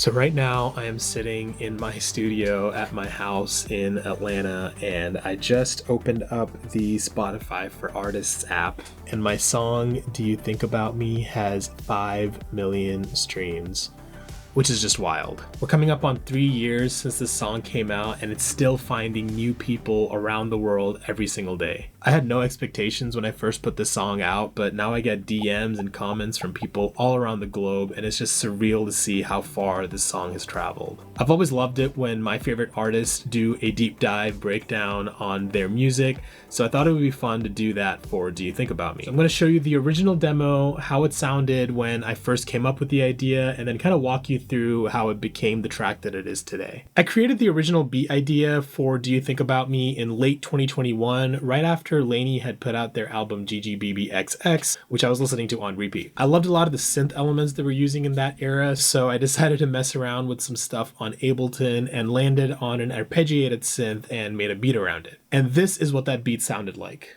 So right now I am sitting in my studio at my house in Atlanta, and I just opened up the Spotify for Artists app, and my song Do You Think About Me has 5 million streams, which is just wild. We're coming up on 3 years since this song came out, and it's still finding new people around the world every single day. I had no expectations when I first put this song out, but now I get DMs and comments from people all around the globe, and it's just surreal to see how far this song has traveled. I've always loved it when my favorite artists do a deep dive breakdown on their music, so I thought it would be fun to do that for Do You Think About Me. So I'm going to show you the original demo, how it sounded when I first came up with the idea, and then kind of walk you through how it became the track that it is today. I created the original beat idea for Do You Think About Me in late 2021, right after Lainey had put out their album GGBBXX, which I was listening to on repeat. I loved a lot of the synth elements they were using in that era, so I decided to mess around with some stuff on Ableton and landed on an arpeggiated synth and made a beat around it. And this is what that beat sounded like.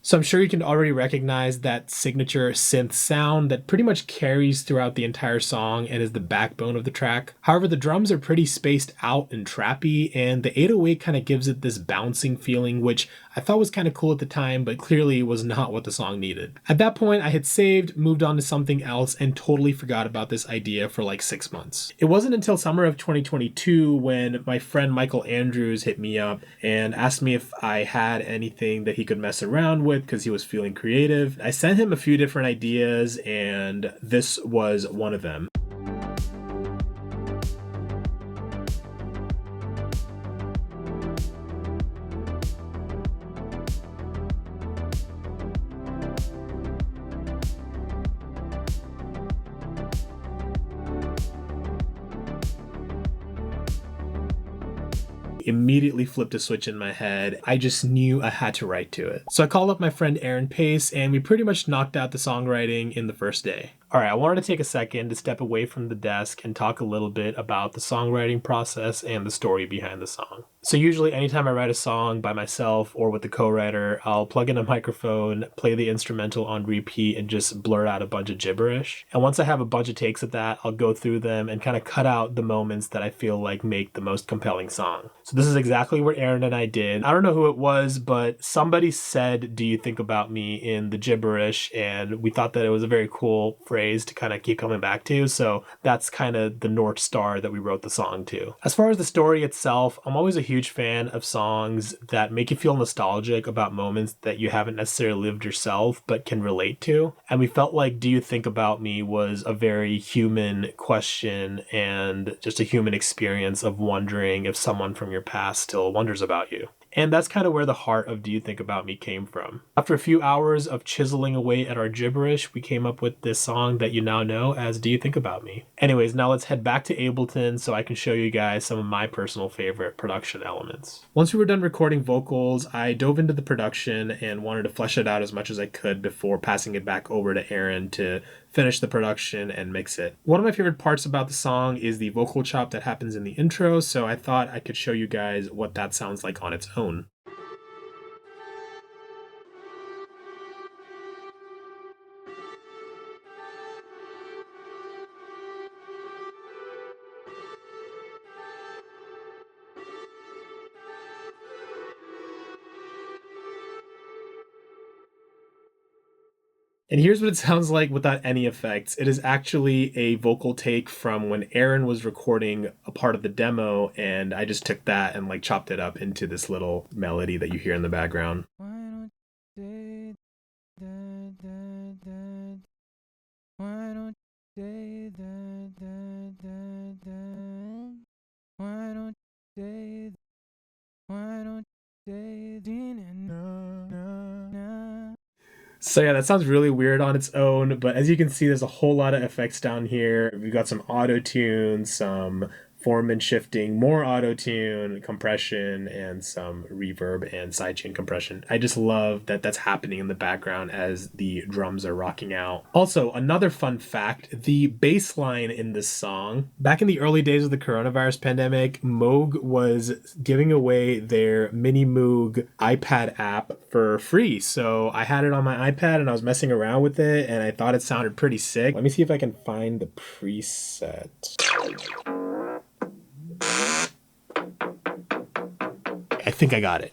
So I'm sure you can already recognize that signature synth sound that pretty much carries throughout the entire song and is the backbone of the track. However, the drums are pretty spaced out and trappy, and the 808 kind of gives it this bouncing feeling, which I thought was kind of cool at the time, but clearly was not what the song needed. At that point, I had saved, moved on to something else, and totally forgot about this idea for like 6 months. It wasn't until summer of 2022 when my friend Michael Andrews hit me up and asked me if I had anything that he could mess around with because he was feeling creative. I sent him a few different ideas, and this was one of them. Immediately flipped a switch in my head. I just knew I had to write to it. So I called up my friend Aaron Pace, and we pretty much knocked out the songwriting in the first day. All right, I wanted to take a second to step away from the desk and talk a little bit about the songwriting process and the story behind the song. So usually anytime I write a song by myself or with the co-writer, I'll plug in a microphone, play the instrumental on repeat, and just blurt out a bunch of gibberish. And once I have a bunch of takes of that, I'll go through them and kind of cut out the moments that I feel like make the most compelling song. So this is exactly what Aaron and I did. I don't know who it was, but somebody said, "Do you think about me?" in the gibberish, and we thought that it was a very cool phrase to kind of keep coming back to, so that's kind of the North Star that we wrote the song to. As far as the story itself, I'm always a huge fan of songs that make you feel nostalgic about moments that you haven't necessarily lived yourself but can relate to, and we felt like Do You Think About Me was a very human question and just a human experience of wondering if someone from your past still wonders about you. And that's kind of where the heart of Do You Think About Me came from. After a few hours of chiseling away at our gibberish, we came up with this song that you now know as Do You Think About Me. Anyways, now let's head back to Ableton so I can show you guys some of my personal favorite production elements. Once we were done recording vocals, I dove into the production and wanted to flesh it out as much as I could before passing it back over to Aaron to finish the production and mix it. One of my favorite parts about the song is the vocal chop that happens in the intro, so I thought I could show you guys what that sounds like on its own. And here's what it sounds like without any effects. It is actually a vocal take from when Aaron was recording a part of the demo, and I just took that and like chopped it up into this little melody that you hear in the background. Why don't you say Why don't you say Why don't you say Why don't you say no. So yeah, that sounds really weird on its own, but as you can see, there's a whole lot of effects down here. We've got some auto-tune, some form and shifting, more auto-tune, compression, and some reverb and sidechain compression. I just love that that's happening in the background as the drums are rocking out. Also, another fun fact, the bass line in this song, back in the early days of the coronavirus pandemic, Moog was giving away their Mini Moog iPad app for free. So I had it on my iPad and I was messing around with it and I thought it sounded pretty sick. Let me see if I can find the preset. I think I got it.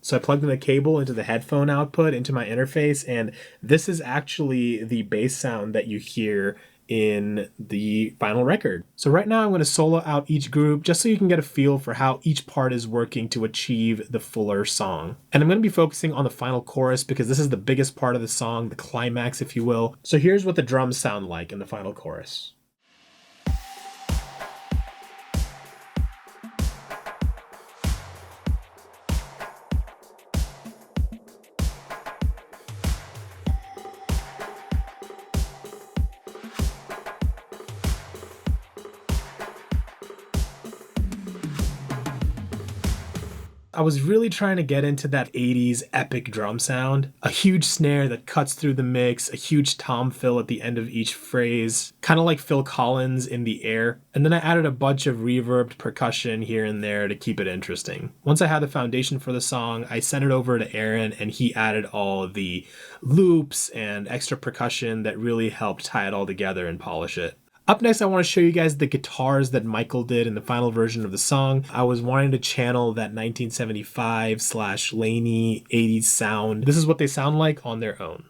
So I plugged in a cable into the headphone output into my interface, and this is actually the bass sound that you hear in the final record. So right now I'm going to solo out each group just so you can get a feel for how each part is working to achieve the fuller song. And I'm going to be focusing on the final chorus because this is the biggest part of the song, the climax, if you will. So here's what the drums sound like in the final chorus. I was really trying to get into that 80s epic drum sound. A huge snare that cuts through the mix, a huge tom fill at the end of each phrase, kind of like Phil Collins in The Air. And then I added a bunch of reverbed percussion here and there to keep it interesting. Once I had the foundation for the song, I sent it over to Aaron and he added all of the loops and extra percussion that really helped tie it all together and polish it. Up next, I want to show you guys the guitars that Michael did in the final version of the song. I was wanting to channel that 1975/Laney 80s sound. This is what they sound like on their own.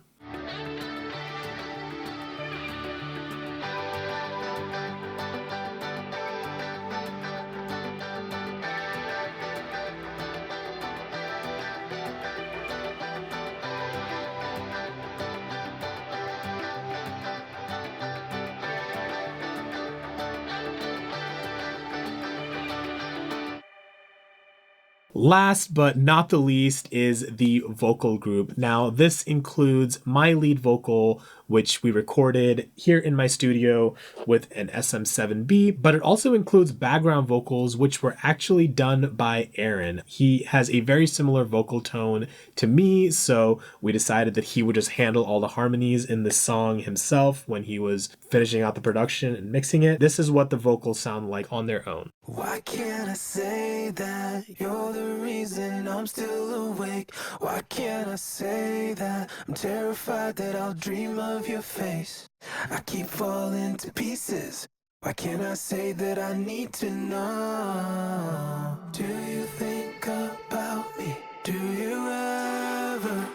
Last but not the least is the vocal group. Now, this includes my lead vocal, which we recorded here in my studio with an SM7B, but it also includes background vocals, which were actually done by Aaron. He has a very similar vocal tone to me, so we decided that he would just handle all the harmonies in this song himself when he was finishing out the production and mixing it. This is what the vocals sound like on their own. Why can't I say that you're the reason I'm still awake? Why can't I say that I'm terrified that I'll dream of your face? I keep falling to pieces. Why can't I say that I need to know? Do you think about me? Do you ever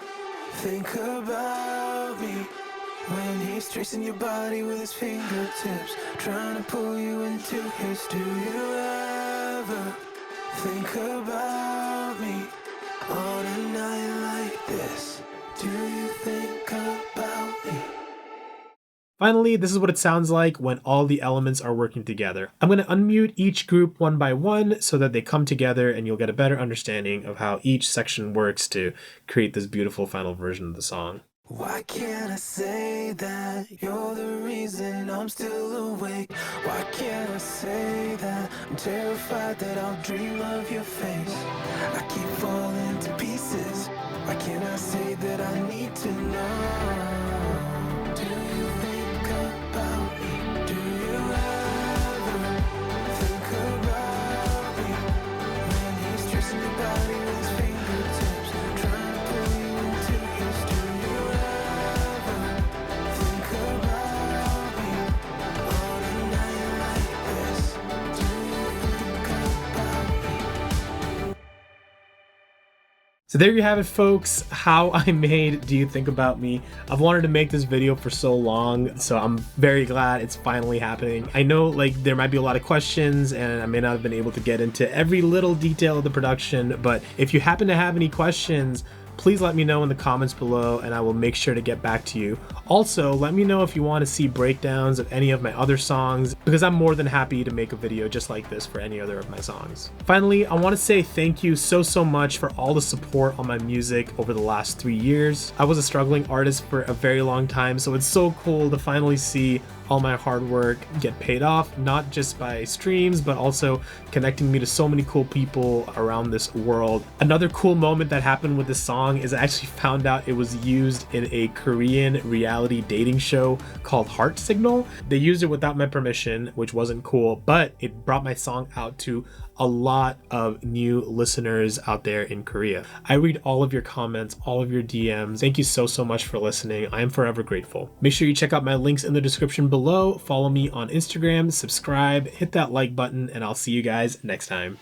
think about me? When he's tracing your body with his fingertips, trying to pull you into his. Do you ever think about me on a night like this? Do you think about me? Finally, this is what it sounds like when all the elements are working together. I'm going to unmute each group one by one so that they come together and you'll get a better understanding of how each section works to create this beautiful final version of the song. Why can't I say that you're the reason I'm still awake? Why can't I say that I'm terrified that I'll dream of your face? I keep falling to pieces. Why can't I say that I need to know? Do you think about me? Do you ever think about me? When he's tracing your body with his fingertips, trying to pull you into his. Do you ever think about me on a night like this? Do you think about me? So there you have it, folks, how I made Do You Think About Me. I've wanted to make this video for so long, so I'm very glad it's finally happening. I know there might be a lot of questions and I may not have been able to get into every little detail of the production, but if you happen to have any questions, please let me know in the comments below and I will make sure to get back to you. Also, let me know if you want to see breakdowns of any of my other songs, because I'm more than happy to make a video just like this for any other of my songs. Finally, I want to say thank you so much for all the support on my music over the last 3 years. I was a struggling artist for a very long time, so it's so cool to finally see all my hard work get paid off, not just by streams, but also connecting me to so many cool people around this world. Another cool moment that happened with this song is I actually found out it was used in a Korean reality dating show called Heart Signal. They used it without my permission, which wasn't cool, but it brought my song out to a lot of new listeners out there in Korea. I read all of your comments, all of your DMs. Thank you so much for listening. I am forever grateful. Make sure you check out my links in the description below. Follow me on Instagram, subscribe, hit that like button, and I'll see you guys next time.